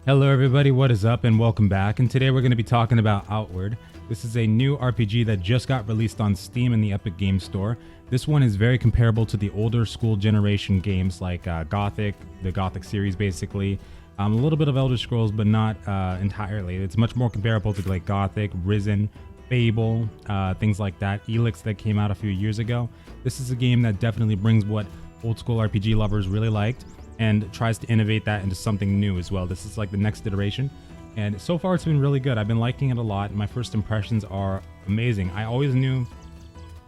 Hello everybody, what is up and welcome back, and today we're going to be talking about Outward. This is a new RPG that just got released on Steam in the Epic Games Store. This one is very comparable to the older school generation games like the Gothic Series basically. A little bit of Elder Scrolls, but not entirely. It's much more comparable to like Gothic, Risen, Fable, things like that, ELEX that came out a few years ago. This is a game that definitely brings what old school RPG lovers really liked and tries to innovate that into something new as well. This is like the next iteration, and so far it's been really good. I've been liking it a lot. My first impressions are amazing. I always knew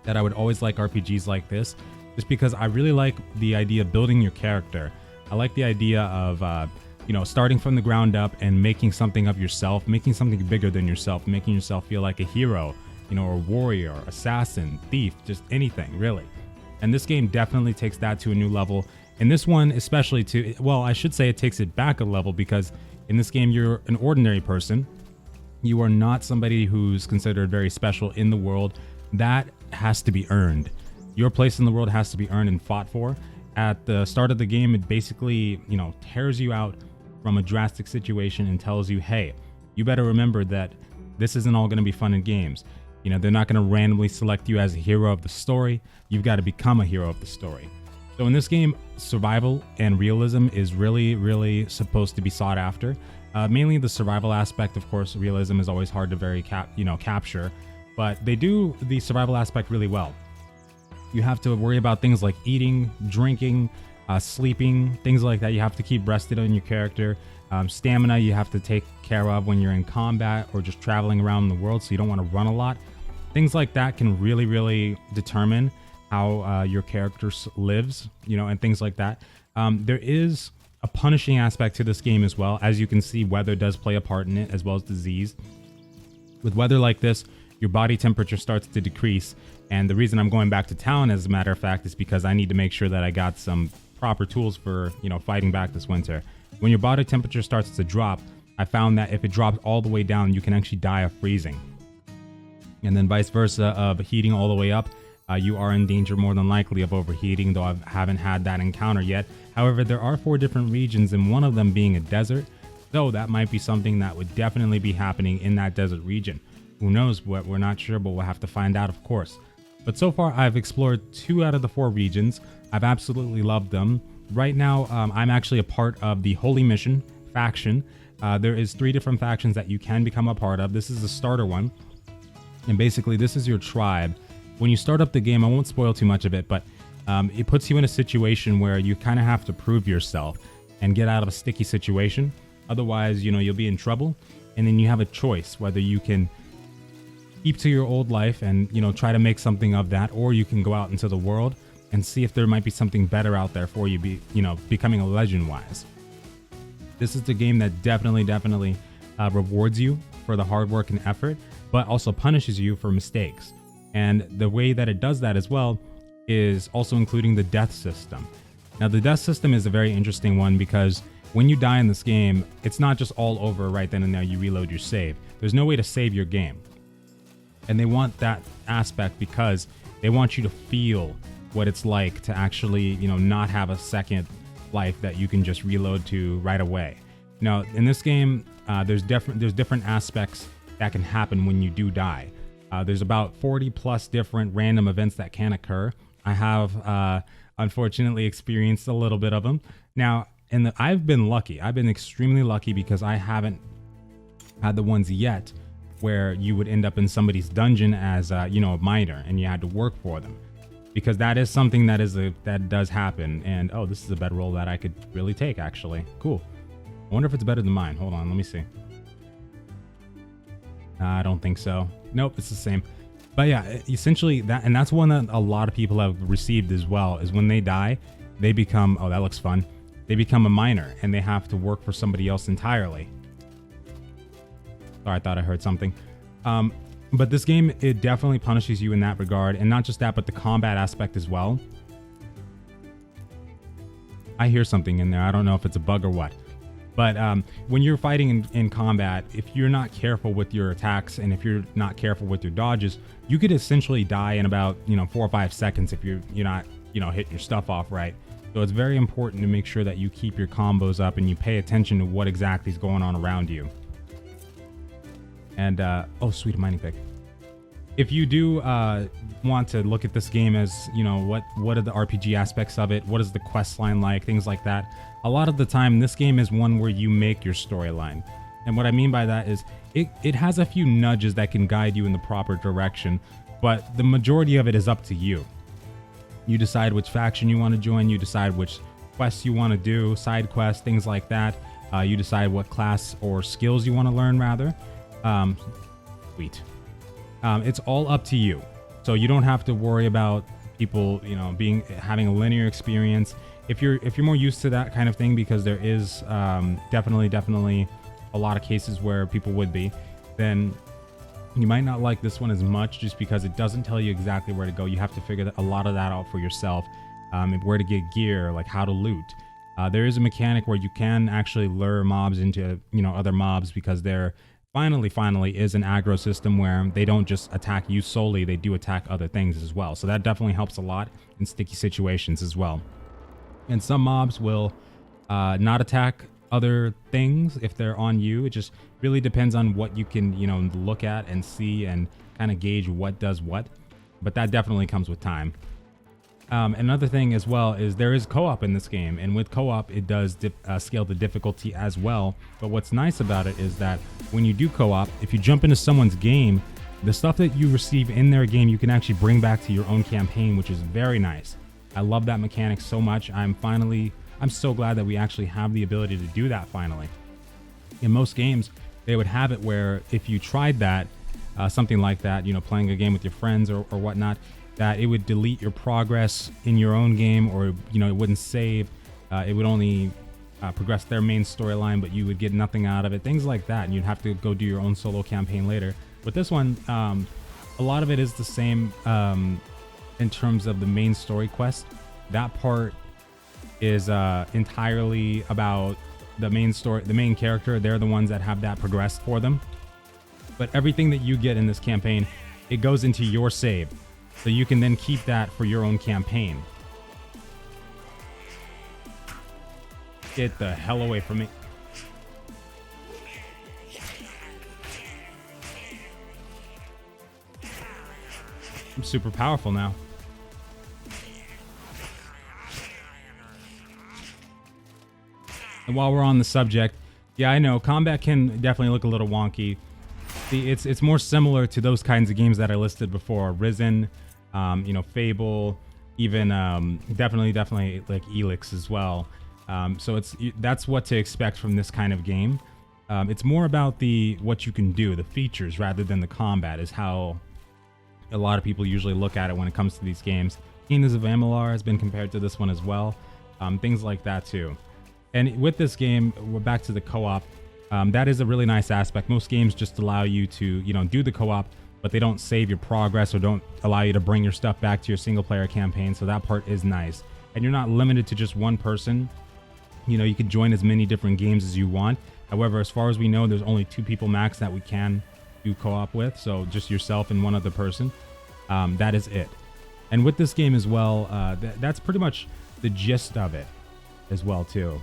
that I would always like RPGs like this, just because I really like the idea of building your character. I like the idea of starting from the ground up and making something of yourself, making something bigger than yourself, making yourself feel like a hero, or warrior, assassin, thief, just anything really. And this game definitely takes that to a new level. And this one especially I should say it takes it back a level, because in this game you're an ordinary person. You are not somebody who's considered very special in the world. That has to be earned. Your place in the world has to be earned and fought for. At the start of the game, it basically, tears you out from a drastic situation and tells you, hey, you better remember that this isn't all going to be fun and games. They're not going to randomly select you as a hero of the story. You've got to become a hero of the story. So in this game, survival and realism is really, really supposed to be sought after. Mainly the survival aspect, of course. Realism is always hard to capture, but they do the survival aspect really well. You have to worry about things like eating, drinking, sleeping, things like that. You have to keep rested on your character. Stamina you have to take care of when you're in combat or just traveling around the world, so you don't want to run a lot. Things like that can really, really determine how your character lives, and things like that. There is a punishing aspect to this game as well. As you can see, weather does play a part in it, as well as disease. With weather like this, your body temperature starts to decrease, and the reason I'm going back to town, as a matter of fact, is because I need to make sure that I got some proper tools for, fighting back this winter. When your body temperature starts to drop, I found that if it drops all the way down, you can actually die of freezing. And then vice versa, of heating all the way up, you are in danger more than likely of overheating, though I haven't had that encounter yet. However, there are 4 different regions, and one of them being a desert, though that might be something that would definitely be happening in that desert region. Who knows? We're not sure, but we'll have to find out, of course. But so far, I've explored 2 out of the 4 regions. I've absolutely loved them. Right now, I'm actually a part of the Holy Mission faction. There is 3 different factions that you can become a part of. This is the starter one, and basically this is your tribe. When you start up the game, I won't spoil too much of it, but it puts you in a situation where you kind of have to prove yourself and get out of a sticky situation. Otherwise, you'll be in trouble, and then you have a choice whether you can keep to your old life and, try to make something of that, or you can go out into the world and see if there might be something better out there for you, becoming a legend-wise. This is the game that definitely rewards you for the hard work and effort, but also punishes you for mistakes. And the way that it does that as well is also including the death system. Now, the death system is a very interesting one, because when you die in this game, it's not just all over right then and there. You reload your save. There's no way to save your game. And they want that aspect because they want you to feel what it's like to actually, not have a second life that you can just reload to right away. Now, in this game, there's different aspects that can happen when you do die. There's about 40 plus different random events that can occur. I have unfortunately experienced a little bit of them. Now, I've been lucky. I've been extremely lucky, because I haven't had the ones yet where you would end up in somebody's dungeon as a miner, and you had to work for them, because that is something that does happen. And oh, this is a bedroll that I could really take, actually. Cool. I wonder if it's better than mine. Hold on, let me see. I don't think so. Nope, it's the same. But yeah, essentially that's one that a lot of people have received as well, is when they die, they become, oh, that looks fun. They become a miner, and they have to work for somebody else entirely. Sorry, I thought I heard something. But this game, it definitely punishes you in that regard, and not just that, but the combat aspect as well. I hear something in there. I don't know if it's a bug or what. But when you're fighting in combat, if you're not careful with your attacks, and if you're not careful with your dodges, you could essentially die in about 4 or 5 seconds if you're not hitting your stuff off right. So it's very important to make sure that you keep your combos up and you pay attention to what exactly is going on around you. And, oh, sweet, a mining pick. If you do want to look at this game as, you know, what are the RPG aspects of it? What is the quest line like? Things like that. A lot of the time, this game is one where you make your storyline. And what I mean by that is it has a few nudges that can guide you in the proper direction, but the majority of it is up to you. You decide which faction you want to join. You decide which quests you want to do, side quests, things like that. You decide what class or skills you want to learn, rather. Sweet. It's all up to you. So you don't have to worry about people, you know, having a linear experience. If you're more used to that kind of thing, because there is definitely a lot of cases where people would be, then you might not like this one as much, just because it doesn't tell you exactly where to go. You have to figure a lot of that out for yourself. Where to get gear, like how to loot. There is a mechanic where you can actually lure mobs into, you know, other mobs, because there finally is an aggro system where they don't just attack you solely, they do attack other things as well. So that definitely helps a lot in sticky situations as well. And some mobs will not attack other things if they're on you. It just really depends on what you can, you know, look at and see and kind of gauge what does what. But that definitely comes with time. Another thing as well is there is co-op in this game, and with co-op it does scale the difficulty as well. But what's nice about it is that when you do co-op, if you jump into someone's game, the stuff that you receive in their game you can actually bring back to your own campaign, which is very nice. I love that mechanic so much. I'm so glad that we actually have the ability to do that finally. In most games, they would have it where if you tried that, something like that, you know, playing a game with your friends or whatnot, that it would delete your progress in your own game, or, you know, it wouldn't save. It would only progress their main storyline, but you would get nothing out of it. Things like that, and you'd have to go do your own solo campaign later. With this one, a lot of it is the same in terms of the main story quest. That part is entirely about the main story, the main character. They're the ones that have that progressed for them. But everything that you get in this campaign, it goes into your save. So you can then keep that for your own campaign. Get the hell away from me. I'm super powerful now. And while we're on the subject, yeah, I know combat can definitely look a little wonky. See, it's more similar to those kinds of games that I listed before. Risen, you know, Fable, even definitely like ELEX as well. So that's what to expect from this kind of game. It's more about what you can do, the features, rather than the combat, is how a lot of people usually look at it when it comes to these games. Kingdoms of Amaleur has been compared to this one as well. Things like that too. And with this game, we're back to the co-op. That is a really nice aspect. Most games just allow you to, you know, do the co-op, but they don't save your progress or don't allow you to bring your stuff back to your single player campaign. So that part is nice. And you're not limited to just one person. You know, you can join as many different games as you want. However, as far as we know, there's only 2 people max that we can do co-op with. So just yourself and one other person. That is it. And with this game as well, that's pretty much the gist of it as well too.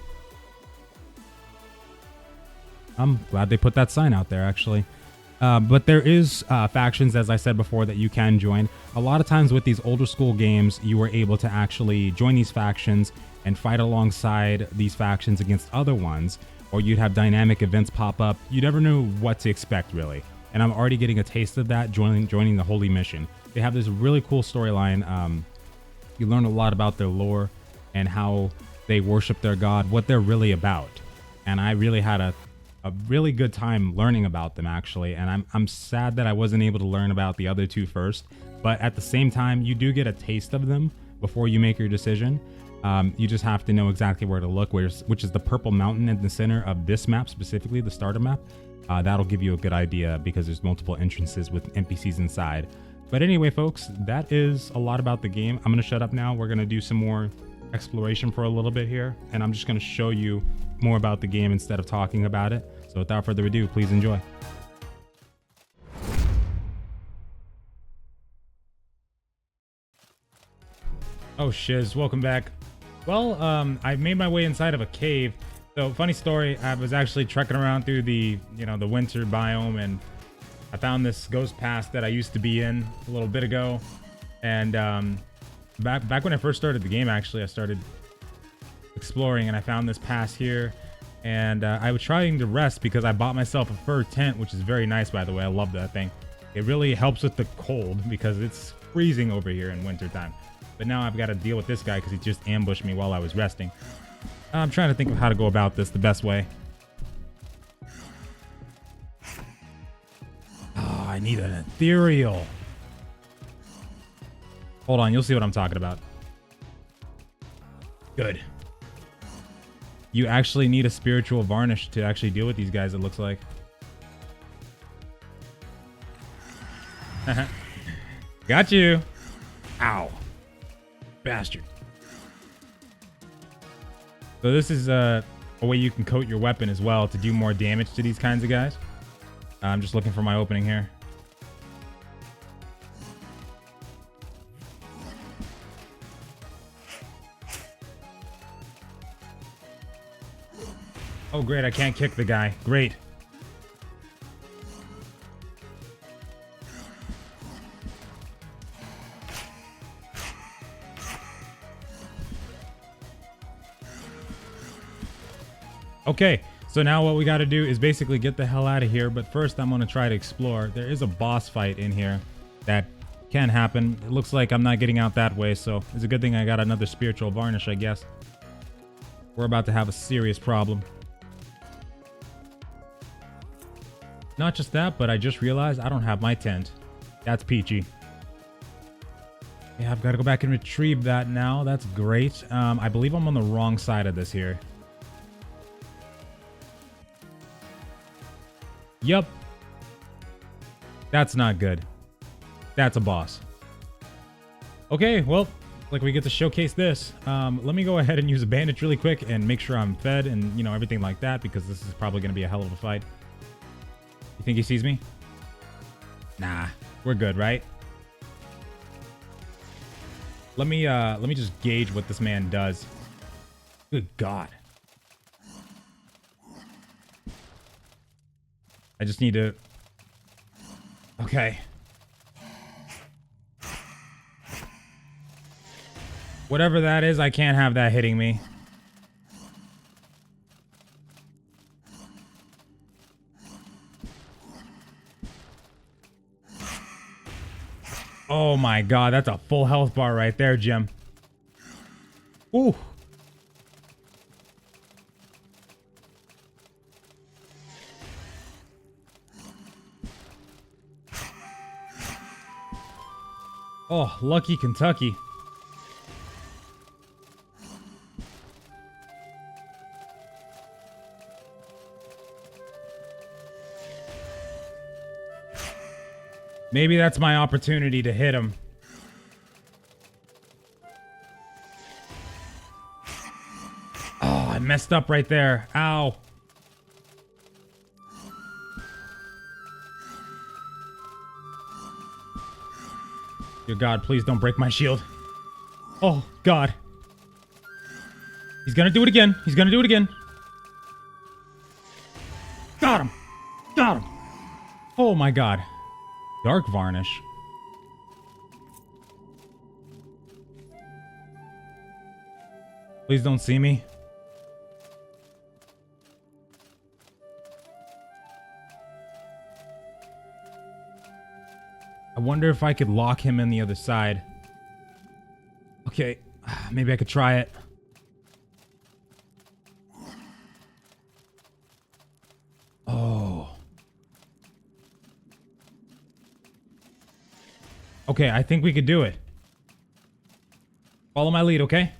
I'm glad they put that sign out there, actually. But there is factions, as I said before, that you can join. A lot of times with these older school games, you were able to actually join these factions and fight alongside these factions against other ones, or you'd have dynamic events pop up. You never knew what to expect, really. And I'm already getting a taste of that joining the Holy Mission. They have this really cool storyline. You learn a lot about their lore and how they worship their god, what they're really about. And I really had a really good time learning about them, actually, and I'm sad that I wasn't able to learn about the other 2 first, but at the same time you do get a taste of them before you make your decision. You just have to know exactly where to look, which is the purple mountain in the center of this map, specifically the starter map. That'll give you a good idea because there's multiple entrances with NPCs inside. But anyway, folks, that is a lot about the game. I'm gonna shut up now. We're gonna do some more exploration for a little bit here, and I'm just gonna show you more about the game instead of talking about it. So without further ado, please enjoy. Oh shiz, welcome back. Well, I made my way inside of a cave. So, funny story, I was actually trekking around through the, the winter biome, and I found this ghost pass that I used to be in a little bit ago. And back when I first started the game, actually, I started exploring, and I found this pass here. And I was trying to rest because I bought myself a fur tent, which is very nice, by the way. I love that thing. It really helps with the cold because it's freezing over here in wintertime. But now I've got to deal with this guy because he just ambushed me while I was resting. I'm trying to think of how to go about this the best way. Oh, I need an ethereal. Hold on, you'll see what I'm talking about. Good. You actually need a spiritual varnish to actually deal with these guys, it looks like. Got you. Ow. Bastard. So this is a way you can coat your weapon as well to do more damage to these kinds of guys. I'm just looking for my opening here. Oh, great. I can't kick the guy. Great. Okay, so now what we got to do is basically get the hell out of here. But first, I'm going to try to explore. There is a boss fight in here that can happen. It looks like I'm not getting out that way, so it's a good thing I got another spiritual varnish, I guess. We're about to have a serious problem. Not just that, but I just realized I don't have my tent. That's peachy. Yeah, I've got to go back and retrieve that now. That's great. I believe I'm on the wrong side of this here. Yup. That's not good. That's a boss. Okay, well, like we get to showcase this. Let me go ahead and use a bandage really quick and make sure I'm fed and, everything like that, because this is probably going to be a hell of a fight. You think he sees me? Nah, we're good, right? Let me just gauge what this man does. Good God. I just need to... Okay. Whatever that is, I can't have that hitting me. Oh my God, that's a full health bar right there, Jim. Ooh. Oh, lucky Kentucky. Maybe that's my opportunity to hit him. Oh, I messed up right there. Ow. Dear God, please don't break my shield. Oh, God. He's gonna do it again. He's gonna do it again. Got him. Got him. Oh, my God. Dark varnish. Please don't see me. I wonder if I could lock him in the other side. Okay, maybe I could try it. Oh. Okay, I think we could do it. Follow my lead, okay?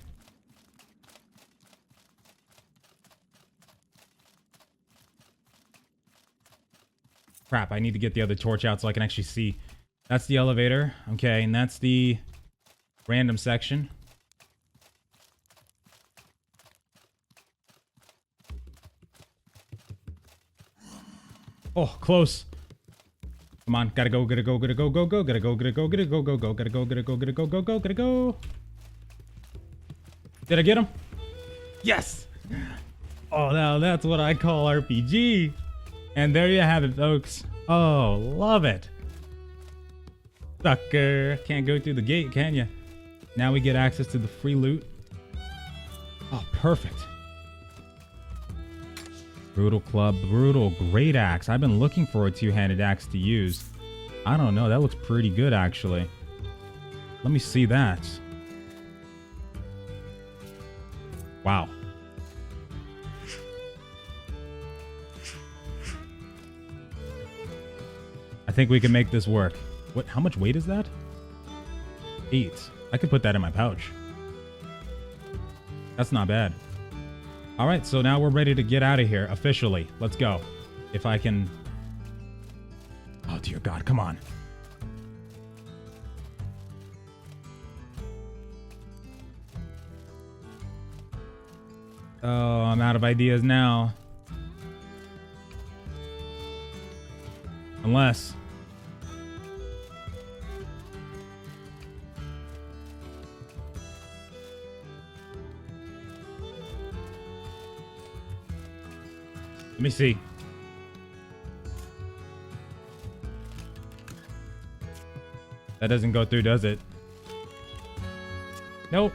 Crap, I need to get the other torch out so I can actually see. That's the elevator. Okay, and that's the random section. Oh, close. Come on, gotta go, gotta go, gotta go, go, go, gotta go, gotta go, gotta go, go, go, gotta go, gotta go, gotta go, go, go, gotta go. Did I get him? Yes! Oh, now that's what I call RPG. And there you have it, folks. Oh, love it. Sucker. Can't go through the gate, can you? Now we get access to the free loot. Oh, perfect. Brutal club, brutal, great axe. I've been looking for a two-handed axe to use. I don't know, that looks pretty good actually. Let me see that. Wow. I think we can make this work. What, how much weight is that? 8. I could put that in my pouch. That's not bad. All right, so now we're ready to get out of here officially. Let's go. If I can... Oh, dear God, come on. Oh, I'm out of ideas now. Unless... Let me see. That doesn't go through, does it? Nope.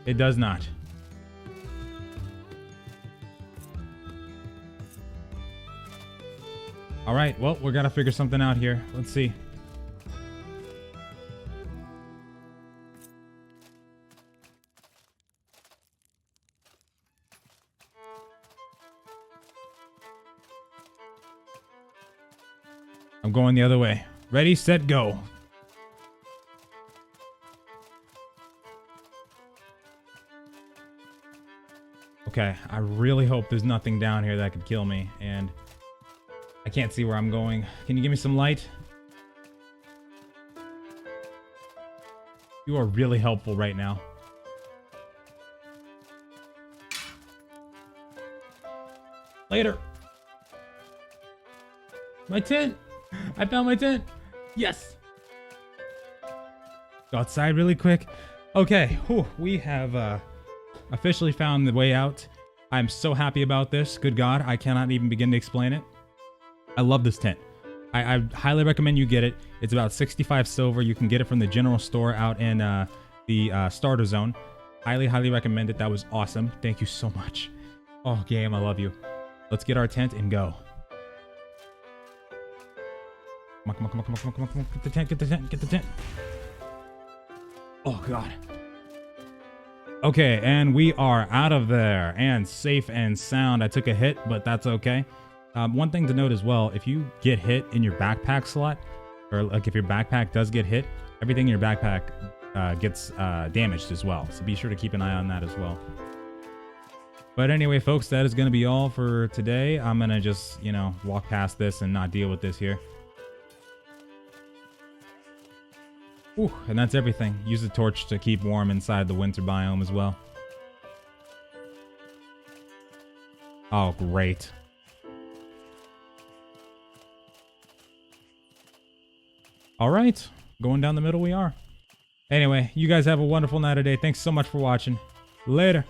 It does not. All right, well, we gotta figure something out here. Let's see. I'm going the other way. Ready, set, go. Okay, I really hope there's nothing down here that could kill me, and I can't see where I'm going. Can you give me some light? You are really helpful right now. Later. My tent. I found my tent. Yes. Go outside really quick. Okay, whew, we have officially found the way out. I'm so happy about this. Good God, I cannot even begin to explain it. I love this tent. I highly recommend you get it. It's about 65 silver. You can get it from the general store out in the starter zone. Highly, highly recommend it. That was awesome. Thank you so much. Oh, game, I love you. Let's get our tent and go. Come on, come on, come on, come on, come on, come on. Get the tent, get the tent, get the tent. Oh, God. Okay, and we are out of there and safe and sound. I took a hit, but that's okay. One thing to note as well, if you get hit in your backpack slot, or like if your backpack does get hit, everything in your backpack gets damaged as well. So be sure to keep an eye on that as well. But anyway, folks, that is going to be all for today. I'm going to just, you know, walk past this and not deal with this here. Ooh, and that's everything. Use the torch to keep warm inside the winter biome as well. Oh, great. All right, going down the middle we are. Anyway, you guys have a wonderful night today. Thanks so much for watching. Later.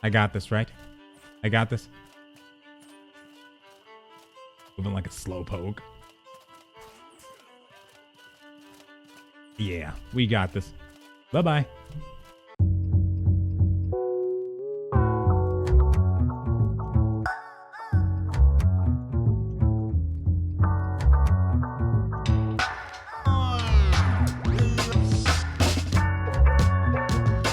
I got this, right? I got this. Moving like a slowpoke. Yeah, we got this. Bye-bye.